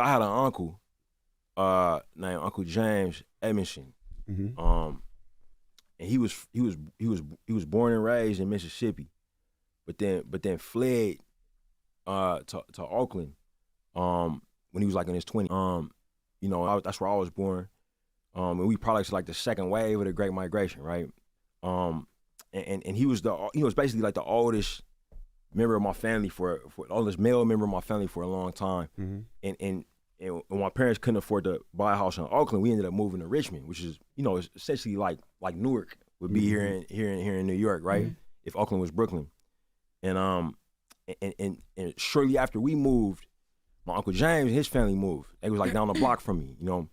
I had an uncle named Uncle James Edmondson. And he was born and raised in Mississippi, but then fled to Oakland when he was like in his 20s. You know, that's where I was born. And we products like the second wave of the Great Migration, right? And he was basically like the oldest member of my family for oldest male member of my family for a long time. And when my parents couldn't afford to buy a house in Oakland, we ended up moving to Richmond, which is, you know, it's essentially like Newark would be here in New York, right? If Oakland was Brooklyn. And shortly after we moved, my Uncle James and his family moved. They was like down the block from me, you know.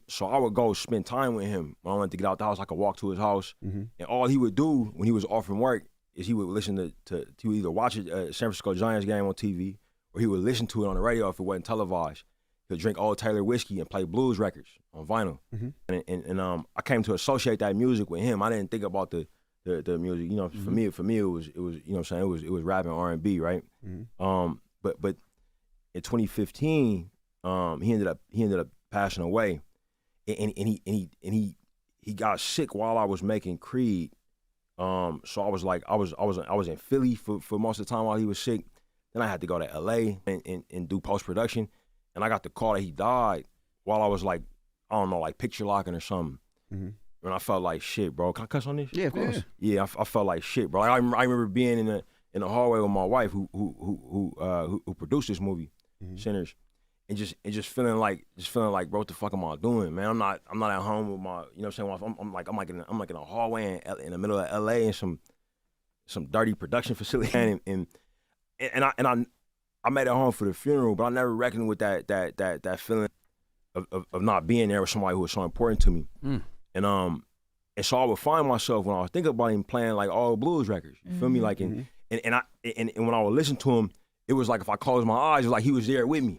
So I would go spend time with him. When I wanted to get out the house, I could walk to his house. And all he would do when he was off from work is he would listen to he would either watch a San Francisco Giants game on TV, or he would listen to it on the radio if it wasn't televised. He'd drink Old Taylor whiskey and play blues records on vinyl. And I came to associate that music with him. I didn't think about the music. You know, for me it was you know what I'm saying, it was rap and R&B, right? But in 2015, he ended up passing away, and he got sick while I was making Creed. So I was in Philly for most of the time while he was sick. Then I had to go to LA and do post-production. And I got the call that he died while I was like, I don't know, like picture locking or something. And I felt like shit, bro. Can I cuss on this? Yeah, of course. Yeah, I felt like shit, bro. I remember being in the hallway with my wife who produced this movie, Sinners, and just feeling like, bro, what the fuck am I doing, man? I'm not at home with my, you know what I'm saying? I'm like in a hallway in the middle of LA in some dirty production facility, and I made it home for the funeral, but I never reckoned with that feeling of not being there with somebody who was so important to me. And so I would find myself when I was thinking about him playing like all blues records. You feel me? Like and when I would listen to him, it was like if I closed my eyes, it was like he was there with me.